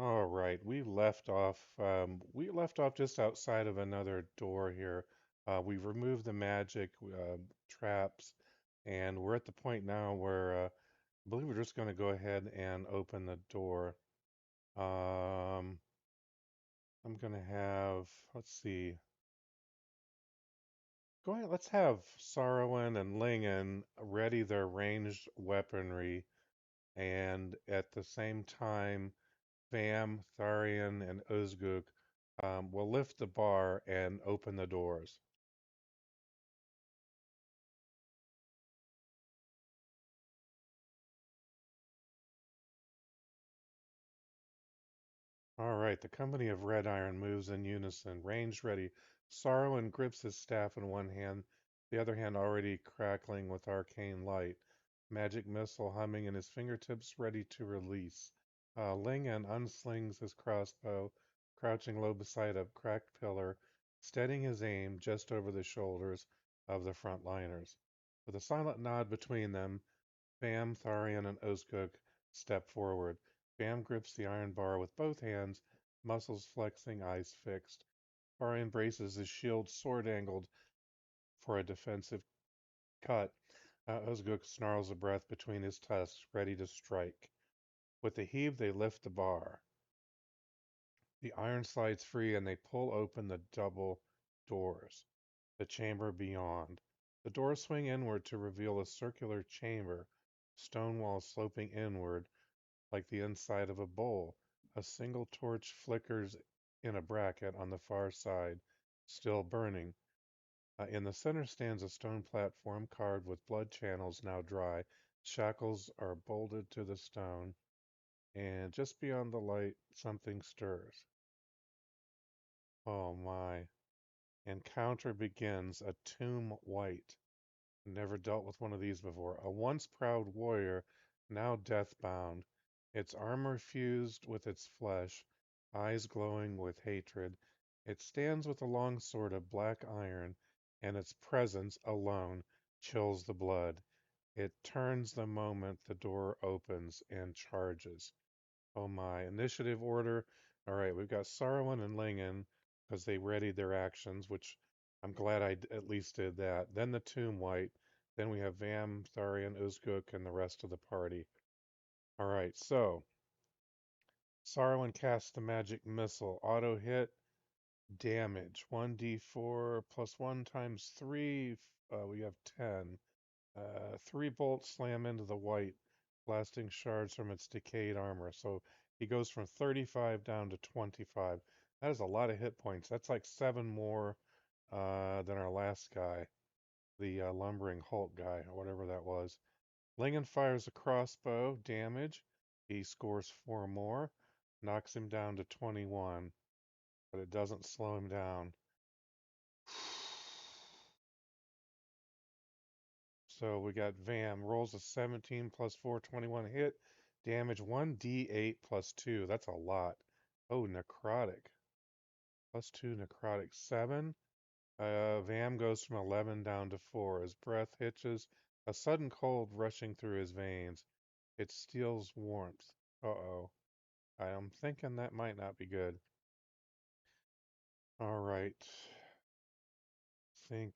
All right, we left off just outside of another door here. We removed the magic traps, and we're at the point now where I believe we're just going to go ahead and open the door. Um, I'm going to have, let's see, go ahead, let's have Sarwin and Lingen ready their ranged weaponry, and at the same time, Vam, Tharian, and Uzguk will lift the bar and open the doors. All right, the company of Red Iron moves in unison, range ready. Sarwin grips his staff in one hand, the other hand already crackling with arcane light. Magic missile humming in his fingertips, ready to release. Lingen unslings his crossbow, crouching low beside a cracked pillar, steadying his aim just over the shoulders of the frontliners. With a silent nod between them, Bam, Tharian, and Ozguk step forward. Bam grips the iron bar with both hands, muscles flexing, eyes fixed. Tharian braces his shield sword angled for a defensive cut. Ozguk snarls a breath between his tusks, ready to strike. With a heave, they lift the bar. The iron slides free and they pull open the double doors. The chamber beyond. The doors swing inward to reveal a circular chamber, stone walls sloping inward like the inside of a bowl. A single torch flickers in a bracket on the far side, still burning. In the center stands a stone platform carved with blood channels now dry. Shackles are bolted to the stone, and just beyond the light, something stirs. Oh my. Encounter begins. A tomb white. Never dealt with one of these before. A once proud warrior, now death-bound, its armor fused with its flesh, eyes glowing with hatred. It stands with a long sword of black iron, and its presence alone chills the blood. It turns the moment the door opens and charges. Oh my. Initiative order. All right, we've got Sarwin and Lingen because they readied their actions, which I'm glad at least did that. Then the Tomb White. Then we have Vam, Tharian, Uzguk, and the rest of the party. All right, so Sarwin casts the magic missile. Auto hit, damage. 1d4 plus 1 times 3. We have 10. 3 bolts slam into the white, blasting shards from its decayed armor. So he goes from 35 down to 25. That is a lot of hit points. That's like 7 more than our last guy, the lumbering Hulk guy, or whatever that was. Lingen fires a crossbow, damage. He scores 4 more, knocks him down to 21, but it doesn't slow him down. So we got Vam rolls a 17 plus 4, 21 hit. Damage 1d8 plus 2. That's a lot. Oh, necrotic. Plus 2 necrotic. 7. Vam goes from 11 down to 4. His breath hitches, a sudden cold rushing through his veins. It steals warmth. Uh-oh. I am thinking that might not be good. All right. Think,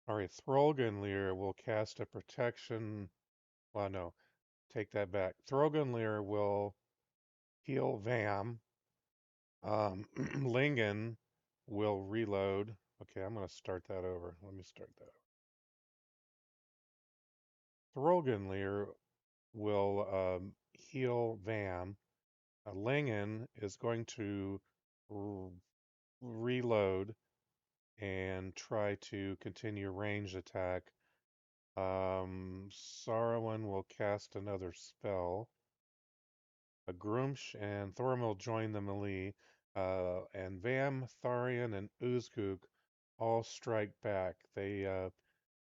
all right. Throlganlir will cast a protection. Well, no. Take that back. Throganlir will heal Vam. Lingen will reload. Okay, I'm going to start that over. Let me start that. Throganlir will heal Vam. Lingen is going to reload and try to continue ranged attack. Saruman will cast another spell. Grumsh and Thormil join the melee, and Vam, Tharian, and Uzguk all strike back. They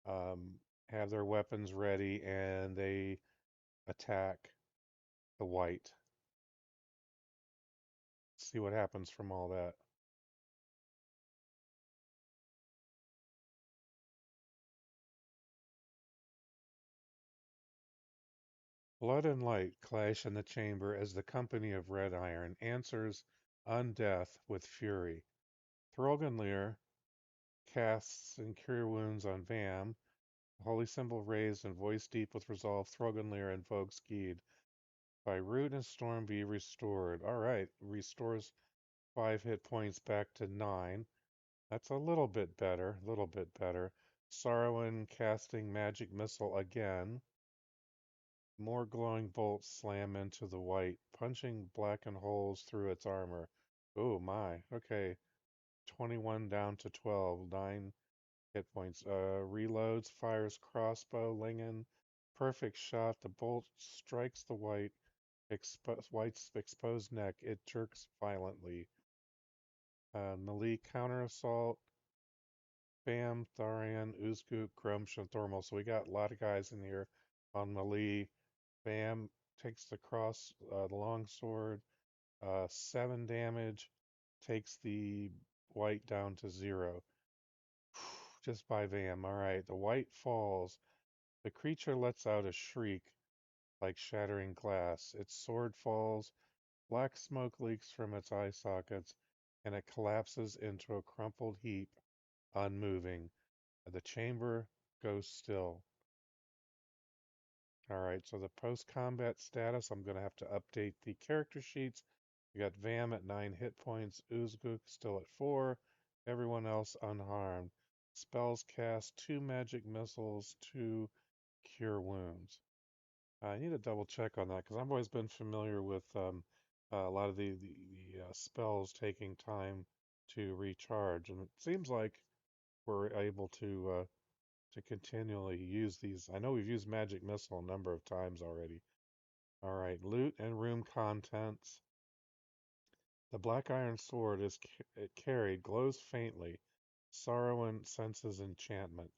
um, have their weapons ready and they attack the white. See what happens from all that. Blood and light clash in the chamber as the company of Red Iron answers undeath with fury. Throganlear casts and cure wounds on Vam. The holy symbol raised and voice deep with resolve, Throganlear invokes Geed. By root and storm be restored. Alright, restores 5 hit points back to 9. That's a little bit better, little bit better. Sarwyn casting magic missile again. More glowing bolts slam into the white, punching blackened holes through its armor. Oh my, okay. 21 down to 12, 9 hit points. Reloads, fires crossbow, Lingen. Perfect shot. The bolt strikes the white's exposed neck. It jerks violently. Melee counter assault. Bam, Tharian, Uzguk, Grumsh, and Thormal. So we got a lot of guys in here on melee. Bam takes the long sword. 7 damage. Takes the white down to 0. Just by Vam. Alright, the white falls. The creature lets out a shriek like shattering glass. Its sword falls. Black smoke leaks from its eye sockets, and it collapses into a crumpled heap, unmoving. The chamber goes still. Alright, so the post-combat status, I'm going to have to update the character sheets. We got Vam at 9 hit points, Uzguk still at 4, everyone else unharmed. Spells cast, 2 magic missiles, 2 cure wounds. I need to double check on that because I've always been familiar with a lot of the spells taking time to recharge, and it seems like we're able to continually use these. I know we've used Magic Missile a number of times already. All right, loot and room contents. The black iron sword is carried, glows faintly. Sarwyn senses enchantment.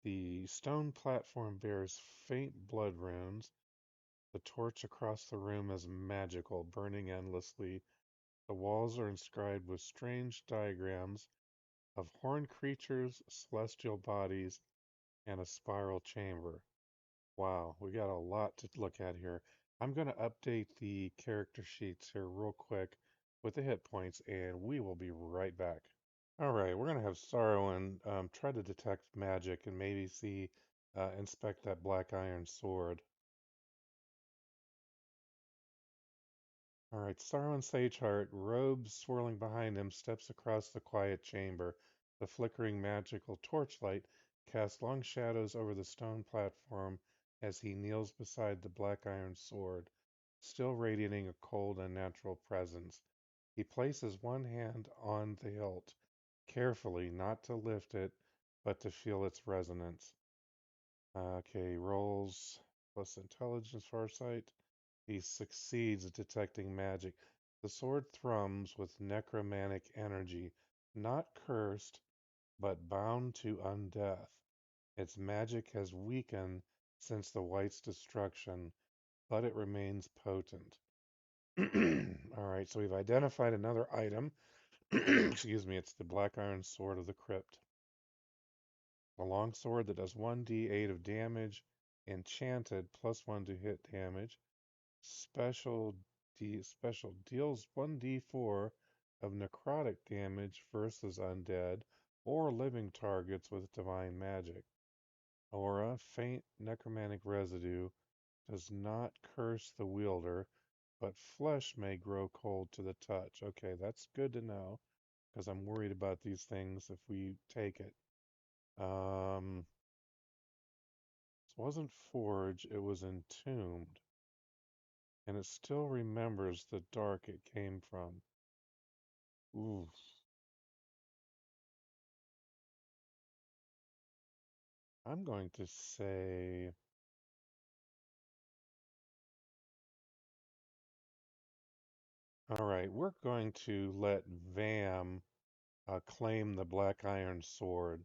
The stone platform bears faint blood runes. The torch across the room is magical, burning endlessly. The walls are inscribed with strange diagrams of horned creatures, celestial bodies, and a spiral chamber. Wow, we got a lot to look at here. I'm going to update the character sheets here real quick with the hit points, and we will be right back. All right, we're going to have Sarwyn try to detect magic and maybe inspect that black iron sword. All right, Sarwyn Sageheart, robes swirling behind him, steps across the quiet chamber. The flickering magical torchlight casts long shadows over the stone platform as he kneels beside the black iron sword, still radiating a cold and natural presence. He places one hand on the hilt, carefully, not to lift it, but to feel its resonance. Okay, rolls plus intelligence, foresight. He succeeds at detecting magic. The sword thrums with necromantic energy, not cursed, but bound to undeath. Its magic has weakened since the White's destruction, but it remains potent. Alright, so we've identified another item. Excuse me, it's the Black Iron Sword of the Crypt. A long sword that does 1d8 of damage, enchanted, +1 to hit damage. Special deals 1d4 of necrotic damage versus undead or living targets with divine magic. Aura, faint necromantic residue, does not curse the wielder, but flesh may grow cold to the touch. Okay, that's good to know, because I'm worried about these things if we take it. This wasn't forged, it was entombed. And it still remembers the dark it came from. Ooh. I'm going to say... Alright, we're going to let Vam claim the Black Iron Sword.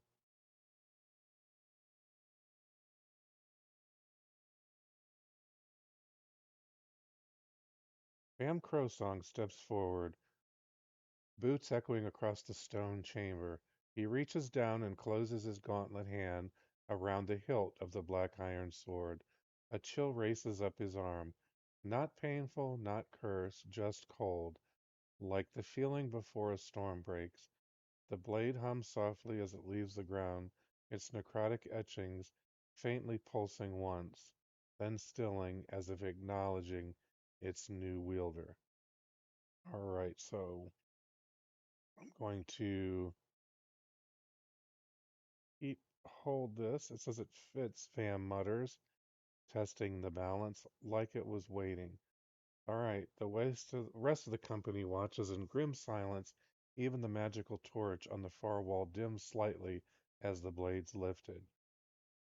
Vam Crowsong steps forward. boots echoing across the stone chamber. He reaches down and closes his gauntlet hand around the hilt of the black iron sword. A chill races up his arm. Not painful, not curse, just cold, like the feeling before a storm breaks. The blade hums softly as it leaves the ground, its necrotic etchings faintly pulsing once, then stilling as if acknowledging its new wielder. All right, so I'm going to hold this. It says it fits, Vam mutters, testing the balance like it was waiting. All right, the rest of the company watches in grim silence. Even the magical torch on the far wall dims slightly as the blades lifted.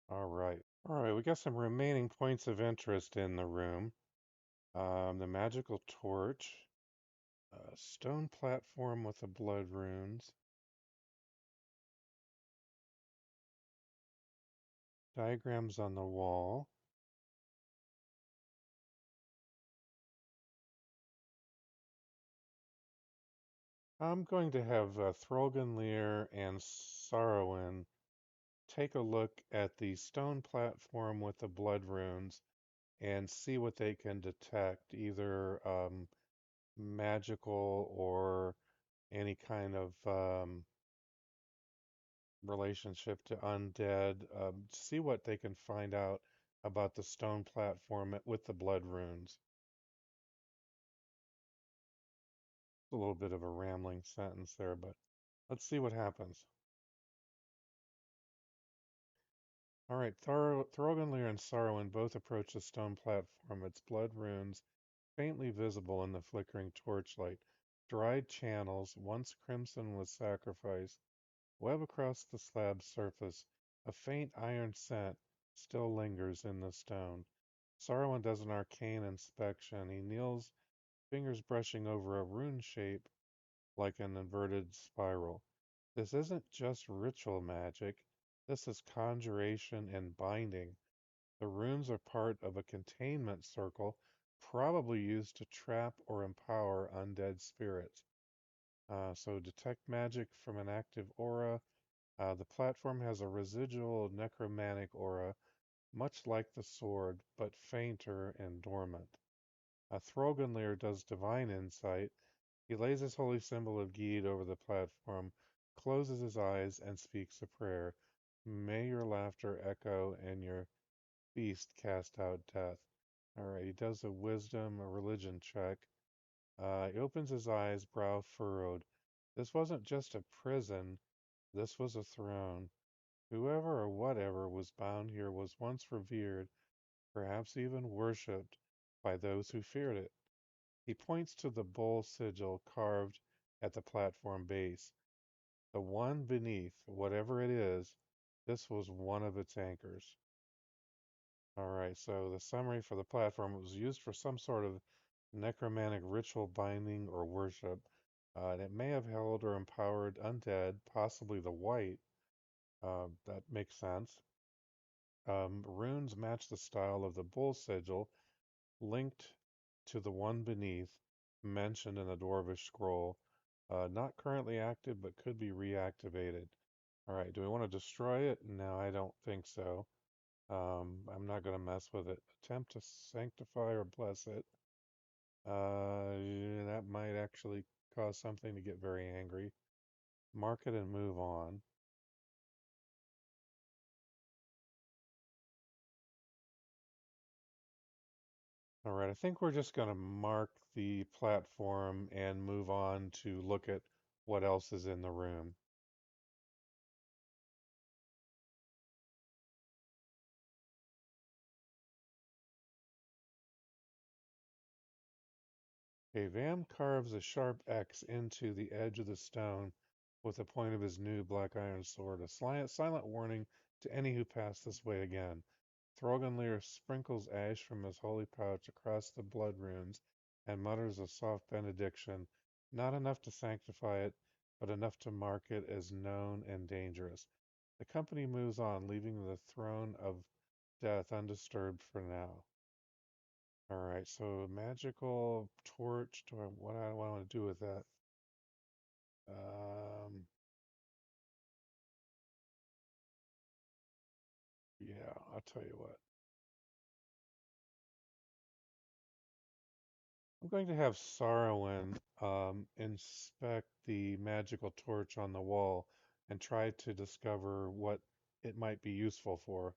All right. All right, we got some remaining points of interest in the room. The magical torch, stone platform with the blood runes, diagrams on the wall. I'm going to have Throganlear and Sarwin take a look at the stone platform with the blood runes and see what they can detect, either magical or any kind of relationship to undead. See what they can find out about the stone platform with the blood runes. It's a little bit of a rambling sentence there, but let's see what happens. All right, Thorgunlir and Sarwin both approach the stone platform, its blood runes faintly visible in the flickering torchlight. Dried channels, once crimson with sacrifice, web across the slab's surface. A faint iron scent still lingers in the stone. Sarwin does an arcane inspection. He kneels, fingers brushing over a rune shape like an inverted spiral. This isn't just ritual magic. This is conjuration and binding. The runes are part of a containment circle, probably used to trap or empower undead spirits. So detect magic from an active aura. The platform has a residual necromantic aura, much like the sword, but fainter and dormant. Throganlear does divine insight. He lays his holy symbol of Geed over the platform, closes his eyes, and speaks a prayer. May your laughter echo and your feast cast out death. All right, he does a wisdom, a religion check. He opens his eyes, brow furrowed. This wasn't just a prison, this was a throne. Whoever or whatever was bound here was once revered, perhaps even worshipped, by those who feared it. He points to the bull sigil carved at the platform base. The one beneath, whatever it is, this was one of its anchors. All right, so the summary for the platform was used for some sort of necromantic ritual binding or worship. And it may have held or empowered undead, possibly the white. That makes sense. Runes match the style of the bull sigil, linked to the one beneath, mentioned in the Dwarvish scroll. Not currently active, but could be reactivated. All right, do we want to destroy it? No, I don't think so. I'm not going to mess with it. Attempt to sanctify or bless it. That might actually cause something to get very angry. Mark it and move on. All right, I think we're just going to mark the platform and move on to look at what else is in the room. Okay, Vam carves a sharp X into the edge of the stone with the point of his new black iron sword, a silent warning to any who pass this way again. Throganlear sprinkles ash from his holy pouch across the blood runes and mutters a soft benediction, not enough to sanctify it, but enough to mark it as known and dangerous. The company moves on, leaving the throne of death undisturbed for now. All right, so magical torch. What do I want to do with that? Um, yeah, I'll tell you what. I'm going to have Sarwin inspect the magical torch on the wall and try to discover what it might be useful for.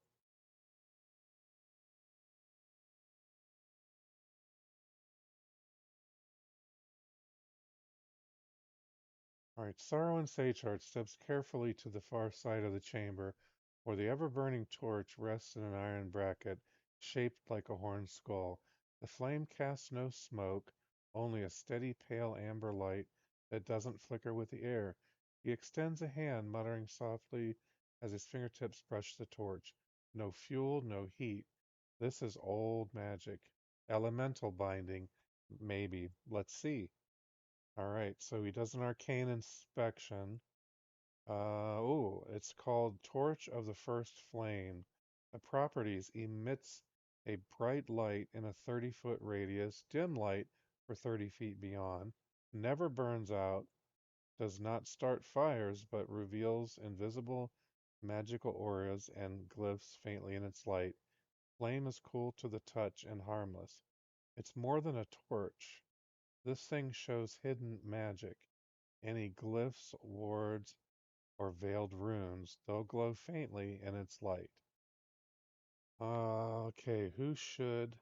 All right, Sarwin Sachart steps carefully to the far side of the chamber, where the ever-burning torch rests in an iron bracket shaped like a horned skull. The flame casts no smoke, only a steady pale amber light that doesn't flicker with the air. He extends a hand, muttering softly as his fingertips brush the torch. No fuel, no heat. This is old magic. Elemental binding. Maybe. Let's see. All right, so he does an arcane inspection. It's called Torch of the First Flame. The properties emits a bright light in a 30-foot radius, dim light for 30 feet beyond, never burns out, does not start fires, but reveals invisible magical auras and glyphs faintly in its light. Flame is cool to the touch and harmless. It's more than a torch. This thing shows hidden magic. Any glyphs, wards, or veiled runes, they'll glow faintly in its light. Okay, who should?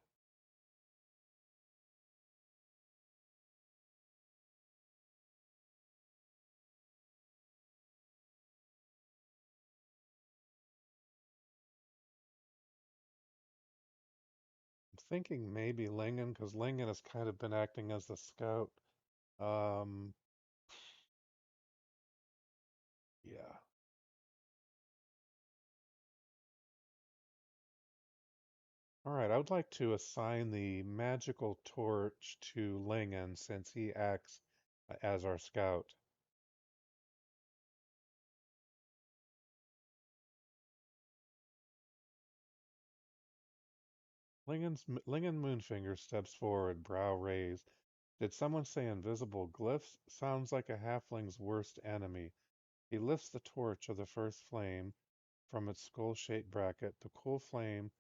I'm thinking maybe Lingen, because Lingen has kind of been acting as the scout. Um, yeah. All right, I would like to assign the magical torch to Lingen since he acts as our scout. Lingen Moonfinger steps forward, brow raised. Did someone say invisible glyphs? Sounds like a halfling's worst enemy. He lifts the torch of the first flame from its skull-shaped bracket. The cool flame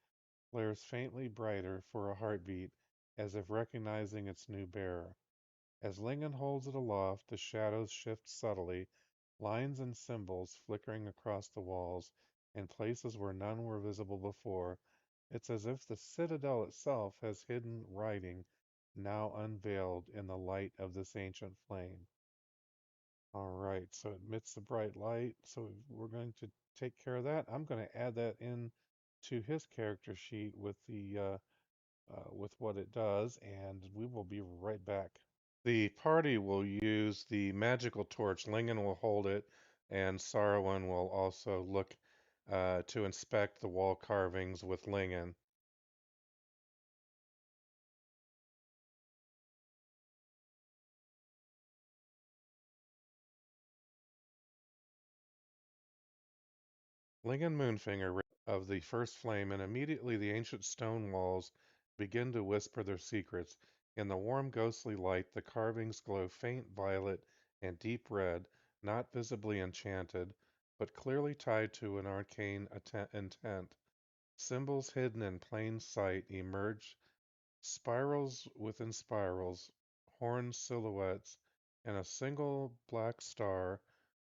flares faintly brighter for a heartbeat, as if recognizing its new bearer. As Lingen holds it aloft, the shadows shift subtly, lines and symbols flickering across the walls in places where none were visible before. It's as if the Citadel itself has hidden writing, now unveiled in the light of this ancient flame. All right, so it emits the bright light. So we're going to take care of that. I'm going to add that in to his character sheet with what it does, and we will be right back. The party will use the magical torch. Lingen will hold it, and Sarwin will also look to inspect the wall carvings with Lingen. Ling and Moonfinger of the first flame, and immediately the ancient stone walls begin to whisper their secrets. In the warm, ghostly light, the carvings glow faint violet and deep red, not visibly enchanted, but clearly tied to an arcane intent. Symbols hidden in plain sight emerge, spirals within spirals, horned silhouettes, and a single black star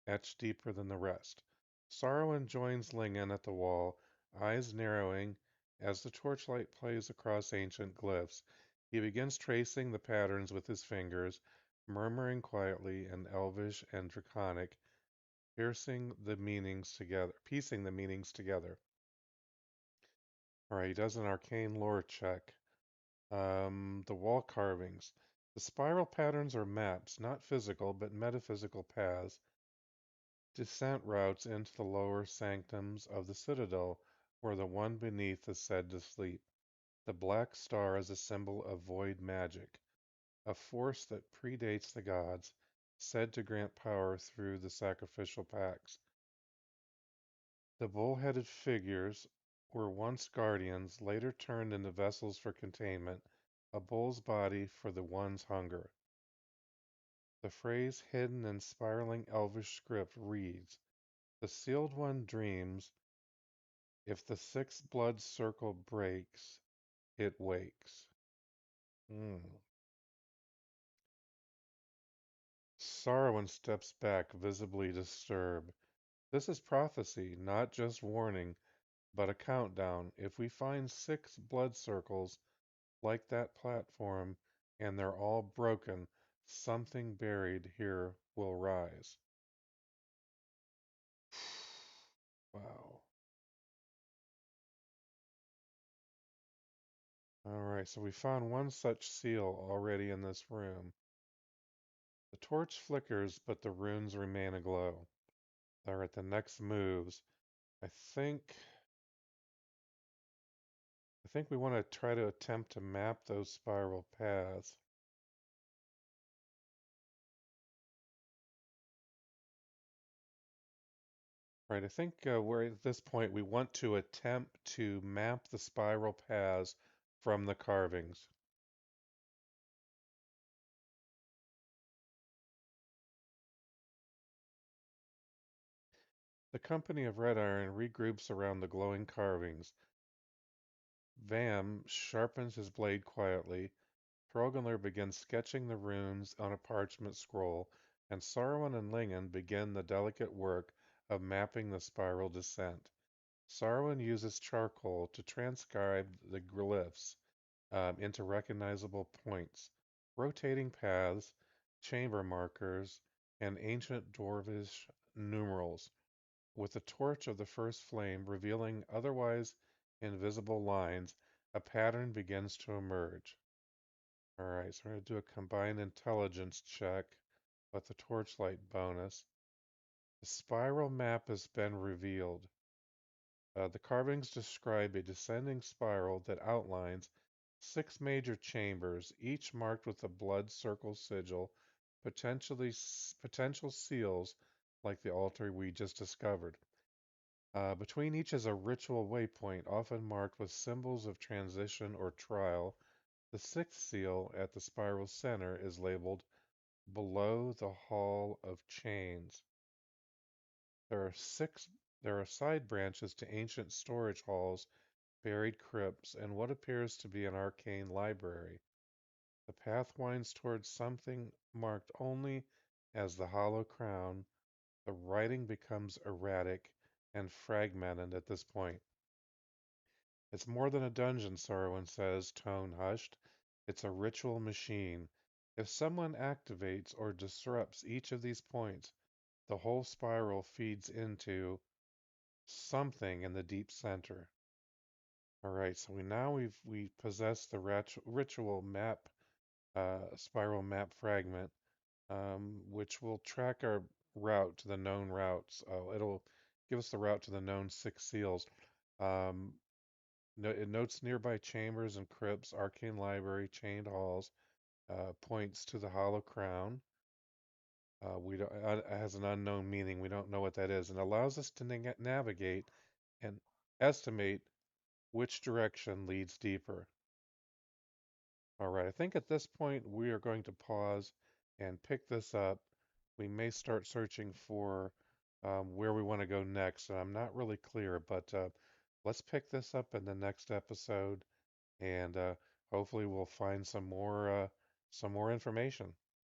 etched deeper than the rest. Sarwin joins Lingen at the wall, eyes narrowing as the torchlight plays across ancient glyphs. He begins tracing the patterns with his fingers, murmuring quietly in Elvish and Draconic, piecing the meanings together. All right, he does an arcane lore check. The wall carvings. The spiral patterns are maps, not physical, but metaphysical paths, descent routes into the lower sanctums of the Citadel, where the one beneath is said to sleep. The black star is a symbol of void magic, a force that predates the gods, said to grant power through the sacrificial pacts. The bull-headed figures were once guardians, later turned into vessels for containment, a bull's body for the one's hunger. The phrase hidden in spiraling elvish script reads, "The sealed one dreams, if the sixth blood circle breaks, it wakes." Hmm. Sarwin steps back, visibly disturbed. This is prophecy, not just warning, but a countdown. If we find six blood circles like that platform, and they're all broken, something buried here will rise. Wow. Alright, so we found one such seal already in this room. The torch flickers, but the runes remain aglow. Alright, the next moves. I think I think we want to try to attempt to map those spiral paths. Right, I think we're at this point we want to attempt to map the spiral paths from the carvings. The company of Red Iron regroups around the glowing carvings. Vam sharpens his blade quietly. Trogler begins sketching the runes on a parchment scroll, and Sarwin and Lingen begin the delicate work of mapping the spiral descent. Sarwin uses charcoal to transcribe the glyphs into recognizable points, rotating paths, chamber markers, and ancient Dwarvish numerals. With the torch of the first flame revealing otherwise invisible lines, a pattern begins to emerge. Alright, so we're going to do a combined intelligence check with the torchlight bonus. The spiral map has been revealed. The carvings describe a descending spiral that outlines six major chambers, each marked with a blood circle sigil, potential seals like the altar we just discovered. Between each is a ritual waypoint, often marked with symbols of transition or trial. The sixth seal at the spiral center is labeled "Below the Hall of Chains." There are six. There are side branches to ancient storage halls, buried crypts, and what appears to be an arcane library. The path winds towards something marked only as the Hollow Crown. The writing becomes erratic and fragmented at this point. "It's more than a dungeon," Sarwin says, tone hushed. "It's a ritual machine. If someone activates or disrupts each of these points, the whole spiral feeds into something in the deep center." All right, so we possess the ritual map, spiral map fragment, which will track our route to the known routes. It'll give us the route to the known six seals. Um, it notes nearby chambers and crypts, arcane library, chained halls, points to the Hollow Crown. We don't, it has an unknown meaning. We don't know what that is, and allows us to navigate and estimate which direction leads deeper. All right, I think at this point we are going to pause and pick this up. We may start searching for where we want to go next, and I'm not really clear, but let's pick this up in the next episode, and hopefully we'll find some more information.